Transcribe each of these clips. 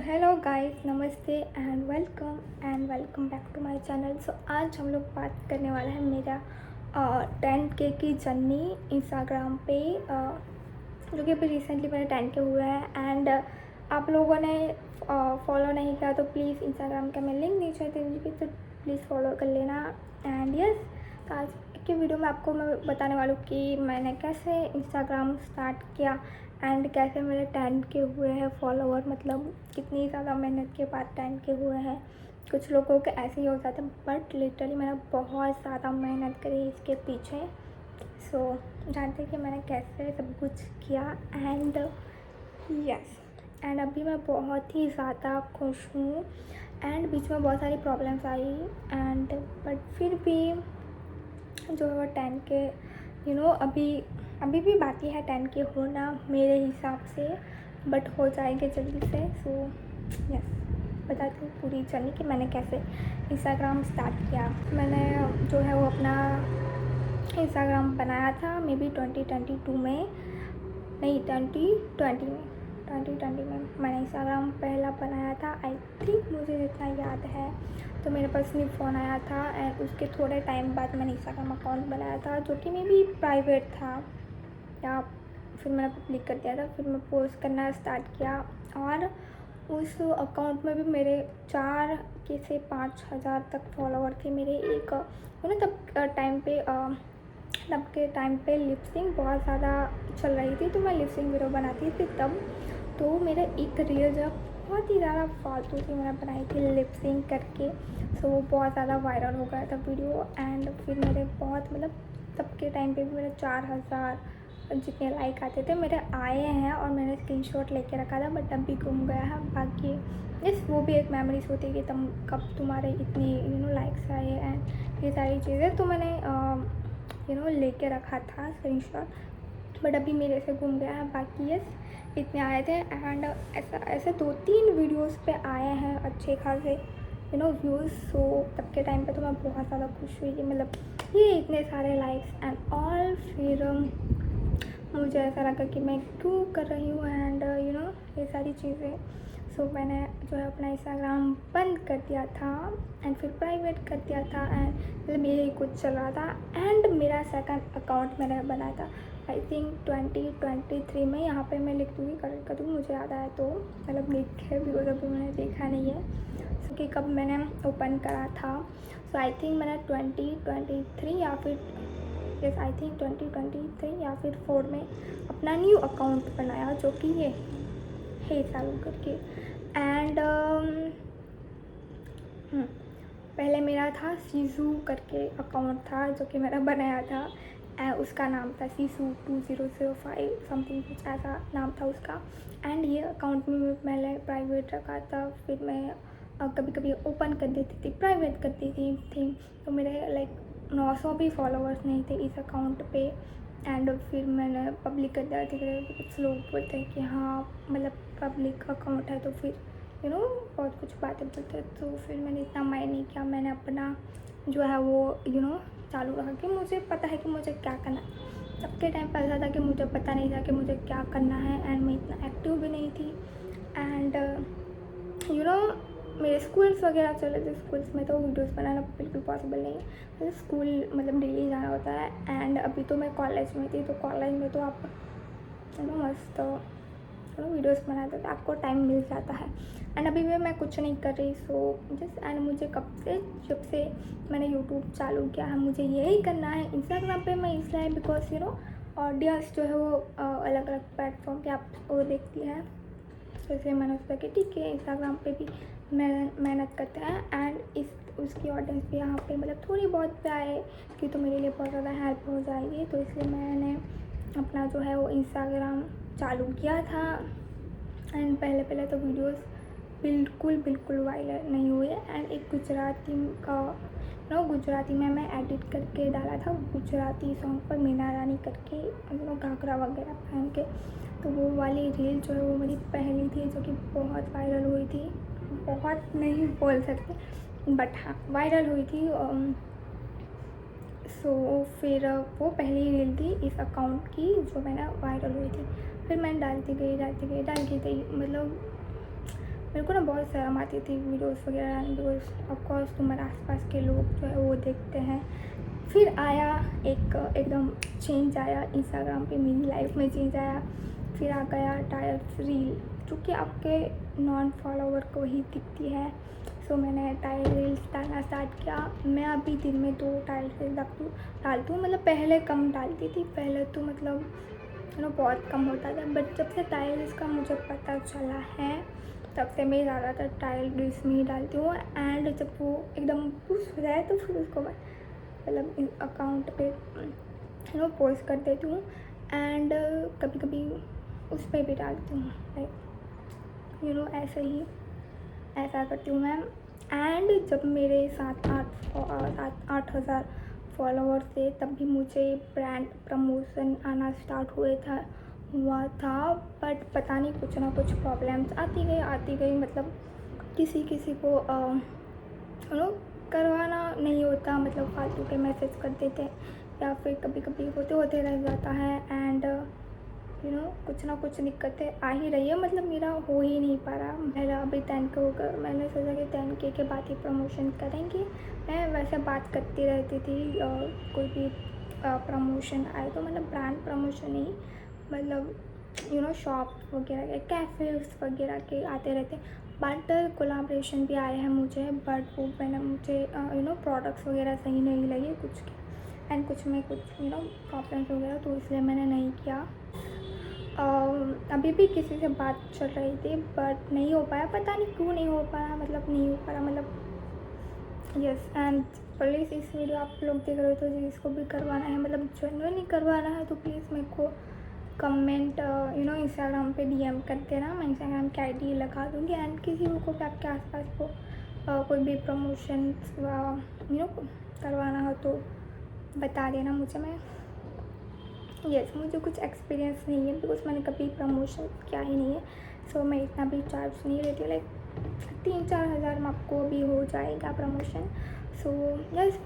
Hello guys, नमस्ते and welcome back to my channel. So आज हम लोग बात करने वाला है मेरा 10K की जर्नी इंस्टाग्राम पे, जो कि अभी रिसेंटली मेरा 10K हुआ है। एंड आप लोगों ने फॉलो नहीं किया तो प्लीज़ इंस्टाग्राम का मैं लिंक नीचे दे दूँगी, तो प्लीज़ फॉलो कर लेना। एंड यस, तो आज की वीडियो में आपको मैं बताने वाली हूँ कि मैंने कैसे इंस्टाग्राम स्टार्ट किया एंड कैसे मेरे 10K हुए हैं फॉलोवर, मतलब कितनी ज़्यादा मेहनत के बाद 10K हुए हैं। कुछ लोगों के ऐसे ही हो जाते हैं, बट लिटरली मैंने बहुत ज़्यादा मेहनत करी इसके पीछे। सो जानते कि मैंने कैसे सब कुछ किया। एंड यस, एंड अभी मैं बहुत ही ज़्यादा खुश हूँ। एंड बीच में बहुत सारी प्रॉब्लम्स आई एंड बट फिर भी जो है वो 10K अभी भी बाकी है 10K होना मेरे हिसाब से, बट हो जाएंगे जल्दी से। सो यस, बताती हूँ पूरी जर्नी कि मैंने कैसे इंस्टाग्राम स्टार्ट किया। मैंने जो है वो अपना इंस्टाग्राम बनाया था मे बी 2022 में, नहीं 2020 में मैंने इंस्टाग्राम पहला बनाया था। आई थिंक मुझे जितना याद है तो मेरे पास न्यू फ़ोन आया था एंड उसके थोड़े टाइम बाद मैंने इंस्टाग्राम अकाउंट बनाया था, जो कि मे बी प्राइवेट था या फिर मैंने पब्लिक कर दिया था। फिर मैं पोस्ट करना स्टार्ट किया और उस अकाउंट में भी मेरे 4 के से 5,000 तक फॉलोवर थे मेरे। एक तब के टाइम पे लिपसिंग बहुत ज़्यादा चल रही थी, तो मैं लिपसिंग वीडियो बनाती थी तब। तो मेरा एक रील जब बहुत ही ज़्यादा फालतू सी मैंने बनाई थी लिपसिंग करके, सो वो बहुत ज़्यादा वायरल हो गया था वीडियो। एंड फिर मेरे बहुत मतलब तब के टाइम पे भी मेरे 4,000 जितने लाइक आते थे मेरे आए हैं, और मैंने स्क्रीनशॉट लेके रखा था, बट अब भी गुम गया है। बाकी यस, वो भी एक मेमोरीज होती है कि तुम कब तुम्हारे इतनी लाइक्स आए एंड ये सारी चीज़ें, तो मैंने लेके रखा था स्क्रीनशॉट, बट अभी मेरे से गुम गया है। बाकी यस, इतने आए थे एंड ऐसे 2-3 वीडियोस पे आए हैं अच्छे खासे व्यूज़। सो तब के टाइम पे तो मैं बहुत ज़्यादा खुश हुई कि मतलब ये इतने सारे लाइक्स एंड ऑल। फिर मुझे ऐसा लगा कि मैं क्यों कर रही हूँ एंड ये सारी चीज़ें। सो मैंने जो है अपना इंस्टाग्राम बंद कर दिया था एंड फिर प्राइवेट कर दिया था एंड मतलब यही कुछ चल रहा था। एंड मेरा सेकंड अकाउंट मैंने बनाया था आई थिंक 2023 में। यहाँ पे मैं लिख दूँगी, करेक्ट कर दूँगी, मुझे याद आया तो, मतलब लिख है बिकॉज अभी मैंने देखा नहीं है सो कि कब मैंने ओपन करा था। सो आई थिंक मैंने 2023 या फिर यस आई थिंक 2023 या फिर 4 में अपना न्यू अकाउंट बनाया, जो कि ये है चालू करके। एंड पहले मेरा था सीजू करके अकाउंट था, जो कि मैंने बनाया था उसका नाम था सीसू 2005 समथिंग, कुछ ऐसा नाम था उसका। एंड ये अकाउंट में मैंने प्राइवेट रखा था, फिर मैं कभी कभी ओपन कर देती थी, प्राइवेट कर देती थी। तो मेरे लाइक 900 भी फॉलोअर्स नहीं थे इस अकाउंट पे। एंड फिर मैंने पब्लिक कर दिया था, कुछ लोग बोलते हैं कि हाँ मतलब पब्लिक अकाउंट है तो फिर बहुत कुछ बातें बोलते हैं। तो फिर मैंने इतना माइंड नहीं किया, मैंने अपना जो है वो चालू रखा कि मुझे पता है कि मुझे क्या करना है। तब के टाइम पर ऐसा था कि मुझे पता नहीं था कि मुझे क्या करना है एंड मैं इतना एक्टिव भी नहीं थी। एंड मेरे स्कूल्स वगैरह चले थे, स्कूल्स में तो वीडियोस बनाना बिल्कुल पॉसिबल नहीं है, तो स्कूल मतलब डेली जाना होता है। एंड अभी तो मैं कॉलेज में थी, तो कॉलेज में तो आप मस्त वीडियोस बनाते थे, आपको टाइम मिल जाता है। एंड अभी भी मैं कुछ नहीं कर रही, सो जस्ट एंड मुझे जब से मैंने यूट्यूब चालू किया है मुझे यही करना है। इंस्टाग्राम पे मैं इसलिए बिकॉज ऑडियंस जो है वो अलग अलग प्लेटफॉर्म पे आप वो देखती है, तो इसलिए मैंने सोचा कि ठीक है इंस्टाग्राम पे भी मेहनत करते हैं एंड उसकी ऑडियंस भी यहाँ पे मतलब थोड़ी बहुत पे आए कि तो मेरे लिए बहुत ज़्यादा हेल्प हो जाएगी। तो इसलिए मैंने अपना जो है वो इंस्टाग्राम चालू किया था। एंड पहले तो वीडियोस बिल्कुल वायरल नहीं हुए। एंड एक गुजराती में मैं एडिट करके डाला था, गुजराती सॉन्ग पर मीना रानी करके घाघरा वगैरह पहन के, तो वो वाली रील जो है वो मेरी पहली थी, जो कि बहुत वायरल हुई थी। बहुत नहीं बोल सकते बट हाँ वायरल हुई थी। सो फिर वो पहली रील थी इस अकाउंट की जो मैंने वायरल हुई थी। फिर मैंने डालती गई मतलब मेरे को ना बहुत शर्म आती थी वीडियोस वगैरह डालने, बिकॉज ऑफकोर्स तुम्हारे आसपास के लोग जो है वो देखते हैं। फिर आया एकदम चेंज आया इंस्टाग्राम पे, मेरी लाइफ में चेंज आया। फिर आ गया टाइल्स रील, जो कि आपके नॉन फॉलोवर को ही दिखती है। सो मैंने टाइल रील्स डालना स्टार्ट किया। मैं अभी दिन में 2 टाइल रील डालती हूँ। मतलब पहले कम डालती थी, पहले तो मतलब बहुत कम होता था, बट जब से टाइल रील्स का मुझे पता चला है तब से मैं ज़्यादातर टाइल रील्स में ही डालती हूँ। एंड जब वो एकदम पुश हो जाए तो फिर उसको मैं मतलब अकाउंट पे पोस्ट कर देती हूँ। एंड कभी कभी उस पर भी डालती हूँ, लाइक ऐसे ही ऐसा करती हूँ मैं। एंड जब मेरे 7-8 हज़ार फॉलोअर्स थे तब भी मुझे ब्रांड प्रमोशन आना स्टार्ट हुआ था। बट पता नहीं कुछ ना कुछ प्रॉब्लम्स आती गई मतलब किसी को करवाना नहीं होता, मतलब फालतू के मैसेज कर देते या फिर कभी कभी होते रह जाता है। एंड कुछ ना कुछ दिक्कतें आ ही रही है, मतलब मेरा हो ही नहीं पा रहा। मेरा अभी 10K होकर मैंने सोचा कि 10K के बाद ही प्रमोशन करेंगे। मैं वैसे बात करती रहती थी कोई भी प्रमोशन आए तो, मतलब ब्रांड प्रमोशन नहीं, मतलब शॉप वगैरह के, कैफ़ेस वगैरह के आते रहते। बट कोलाब्रेशन भी आए हैं मुझे, बट वो मैंने मुझे प्रोडक्ट्स वगैरह सही नहीं लगे कुछ के, एंड कुछ में कुछ प्रॉब्लम्स वगैरह, तो इसलिए मैंने नहीं किया। अभी भी किसी से बात चल रही थी बट नहीं हो पाया, पता नहीं क्यों नहीं हो पा रहा, मतलब यस। एंड प्लीज़ इस वीडियो आप लोग देख रहे हो तो जिसको भी करवाना है, मतलब जेन्युइनली करवाना है, तो प्लीज़ मेरे को कमेंट इंस्टाग्राम पे DM कर देना। मैं इंस्टाग्राम की ID लगा दूँगी। एंड किसी को भी आपके आसपास को कोई भी प्रमोशन करवाना हो तो बता देना मुझे। मैं मुझे कुछ एक्सपीरियंस नहीं है, बिकॉज मैंने कभी प्रमोशन किया ही नहीं है। सो मैं इतना भी चार्ज नहीं लेती, लाइक 3-4 हज़ार में आपको भी हो जाएगा प्रमोशन। सो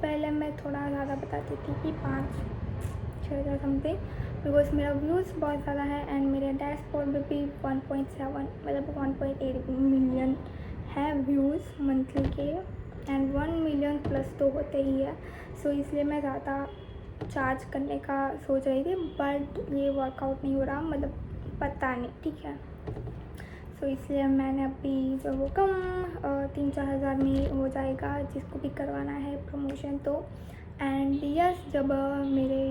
पहले मैं थोड़ा ज़्यादा बताती थी कि 5-6 हज़ार समथिंग, बिकॉज मेरा व्यूज़ बहुत ज़्यादा है। एंड मेरे डैशबोर्ड में भी 1.7 मतलब 1.8 मिलियन है व्यूज़ मंथली के, एंड 1 मिलियन प्लस तो होते ही है। सो इसलिए मैं ज़्यादा चार्ज करने का सोच रही थी, बट ये वर्कआउट नहीं हो रहा, मतलब पता नहीं, ठीक है। सो इसलिए मैंने अभी जो वो कम 3-4 हज़ार में हो जाएगा जिसको भी करवाना है प्रमोशन तो। एंड यस, जब मेरे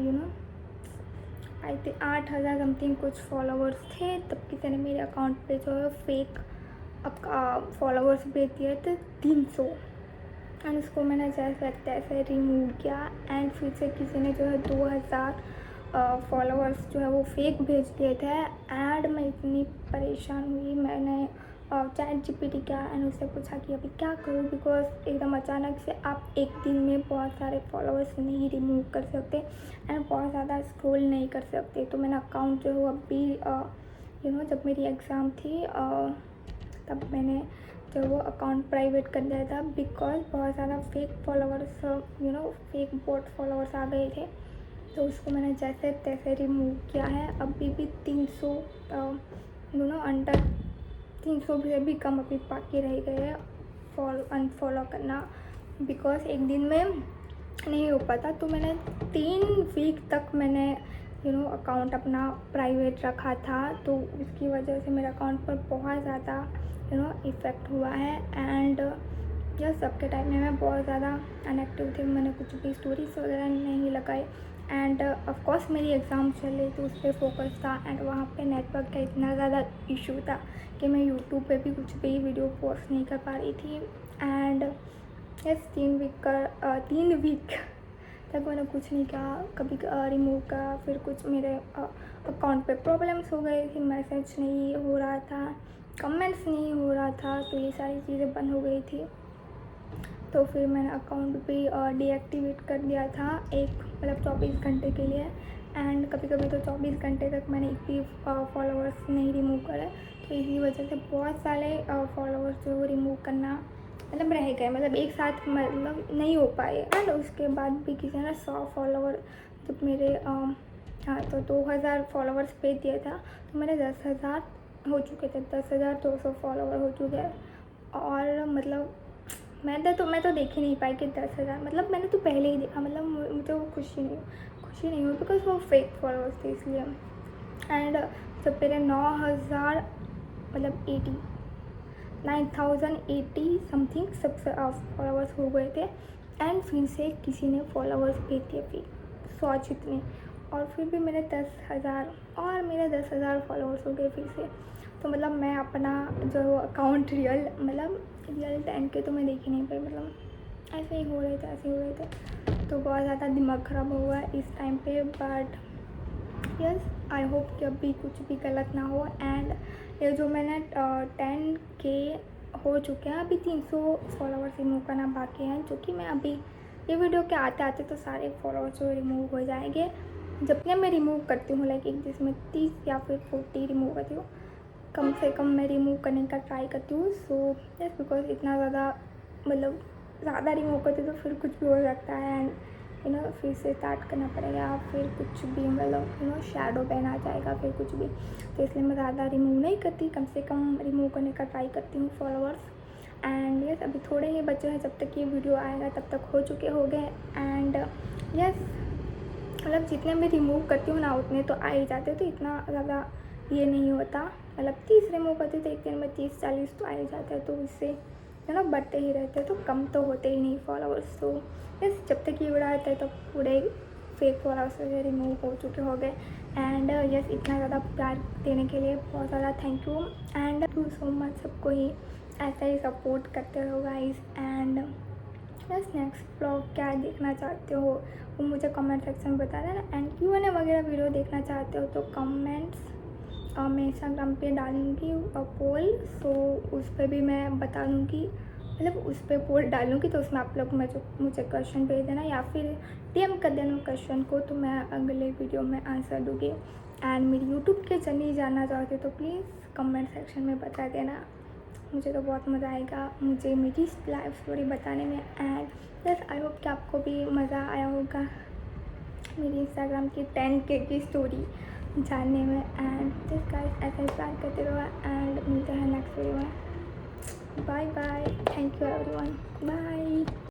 आई थिंक 8 हज़ार समथिंग कुछ फॉलोवर्स थे तब किसी ने मेरे अकाउंट पे जो है फेक फॉलोवर्स भेज दिए थे 300, एंड उसको मैंने जैसे तैसे रिमूव किया। एंड फिर से किसी ने जो है 2000 फॉलोअर्स जो है वो फेक भेज दिए थे। एंड मैं इतनी परेशान हुई, मैंने ChatGPT किया एंड उससे पूछा कि अभी क्या करूँ, बिकॉज एकदम अचानक से आप एक दिन में बहुत सारे फॉलोअर्स नहीं रिमूव कर सकते एंड बहुत ज़्यादा स्क्रॉल नहीं कर सकते। तो मैंने अकाउंट जो है वो अभी जब मेरी एग्ज़ाम थी तब मैंने जो वो अकाउंट प्राइवेट कर दिया था, बिकॉज बहुत ज़्यादा fake followers fake bot followers आ गए थे। तो उसको मैंने जैसे तैसे रिमूव किया है। अभी भी 300 अंडर 300 से भी कम अभी बाकी रह गए हैं अनफॉलो करना, बिकॉज एक दिन में नहीं हो पाता। तो मैंने 3 वीक तक मैंने अकाउंट अपना प्राइवेट रखा था, तो उसकी वजह से मेरे अकाउंट पर बहुत ज़्यादा इफ़ेक्ट हुआ है। एंड सबके टाइम में मैं बहुत ज़्यादा अनएक्टिव थी, मैंने कुछ भी स्टोरीज वगैरह नहीं लगाई। एंड ऑफकोर्स मेरी एग्ज़ाम चल रही थी, उस पर फोकस था। एंड वहाँ पे नेटवर्क का इतना ज़्यादा इशू था कि मैं यूट्यूब पे भी कुछ भी वीडियो पोस्ट नहीं कर पा रही थी। एंड 3 वीक तक मैंने कुछ नहीं किया, कभी रिमूव करा, फिर कुछ मेरे अकाउंट पे प्रॉब्लम्स हो गई थी, मैसेज नहीं हो रहा था, कमेंट्स नहीं हो रहा था, तो ये सारी चीज़ें बंद हो गई थी। तो फिर मैंने अकाउंट भी डीएक्टिवेट कर दिया था मतलब 24 घंटे के लिए। एंड कभी कभी तो 24 घंटे तक मैंने एक भी फॉलोअर्स नहीं रिमूव करे, तो इसी वजह से बहुत सारे फॉलोअर्स जो रिमूव करना मतलब रह गए, मतलब एक साथ मतलब नहीं हो पाए। एंड उसके बाद भी किसी ने 100 फॉलोवर जब मेरे हाँ तो 2000 फॉलोवर्स पे दिया था, तो मेरे 10,000 हो चुके थे, 10,200 फॉलोवर हो चुके हैं। और मतलब मैं तो देख ही नहीं पाई कि 10,000, मतलब मैंने तो पहले ही देखा, मतलब मुझे वो खुशी नहीं हुई बिकॉज वो फेक फॉलोअर्स थे इसलिए। एंड जब मेरे 9,000 मतलब 9,080 समथिंग सब फॉलोअर्स हो गए थे, एंड फिर से किसी ने फॉलोअर्स भेज दिए फिर 100 जितने, और फिर भी मेरे 10,000 फॉलोअर्स हो गए फिर से। तो मतलब मैं अपना जो अकाउंट रियल 10K तो मैं देख ही नहीं पाई, मतलब ऐसे ही हो रहे थे। तो बहुत ज़्यादा दिमाग ख़राब हुआ इस टाइम पे, बट यस आई होप कि अभी कुछ भी गलत ना हो। एंड ये जो मैंने 10K हो चुके हैं, अभी 300 फॉलोअर्स रिमूव करना बाकी है, जो कि मैं अभी ये वीडियो के आते आते तो सारे फॉलोअर्स जो रिमूव हो जाएंगे। जितने मैं रिमूव करती हूँ, लाइक एक जिसमें 30 या फिर 40 रिमूव करती हूँ, कम से कम मैं रिमूव करने का ट्राई करती हूँ। सो यस बिकॉज इतना ज़्यादा मतलब ज़्यादा रिमूव करती हूँ तो फिर कुछ भी हो सकता है, एंड फिर से स्टार्ट करना पड़ेगा, फिर कुछ भी मतलब शैडो बैन आ जाएगा, फिर कुछ भी। तो इसलिए मैं ज़्यादा रिमूव नहीं करती, कम से कम रिमूव करने का ट्राई करती हूँ फॉलोअर्स। एंड यस अभी थोड़े ही बच्चे हैं, जब तक ये वीडियो आएगा तब तक हो चुके होंगे। एंड यस मतलब जितने मैं रिमूव करती हूँ ना उतने तो आ ही जाते, तो इतना ज़्यादा ये नहीं होता, मतलब 30 रिमूव करती तो एक दिन में 30-40 तो आ ही जाते हैं, तो इससे बढ़ते ही रहते हैं, तो कम तो होते ही नहीं फॉलोअर्स। तो यस जब तक ये वीडियो आता है तो पूरे फेक फॉलोअर्स वगैरह रिमूव हो चुके हो गए। एंड यस इतना ज़्यादा प्यार देने के लिए बहुत ज़्यादा thank you, and thank you so much सबको ही ऐसा ही सपोर्ट करते रहो गाइस। एंड बस नेक्स्ट ब्लॉग क्या देखना चाहते हो वो मुझे कमेंट सेक्शन में बता देना। एंड Q&A वगैरह वीडियो देखना चाहते हो तो कमेंट्स मैं इंस्टाग्राम पे डालूँगी पोल, सो उस पर भी मैं बता दूँगी, मतलब उस पर पोल डालूँगी, तो उसमें आप लोग मुझे क्वेश्चन भेज देना या फिर DM कर देना क्वेश्चन को, तो मैं अगले वीडियो में आंसर दूँगी। एंड मेरी यूट्यूब के जर्नी जानना चाहते हो तो प्लीज़ कमेंट सेक्शन में बता देना, मुझे तो बहुत मज़ा आएगा मुझे मेरी लाइफ स्टोरी बताने में। एंड यस आई होप कि आपको भी मज़ा आया होगा मेरी इंस्टाग्राम की 10K की स्टोरी जानने में। एंड दिस गाइस ऐसे ही प्यार करते रहो, एंड मिलते हैं नेक्स्ट वीडियो में। Bye bye, thank you everyone, bye.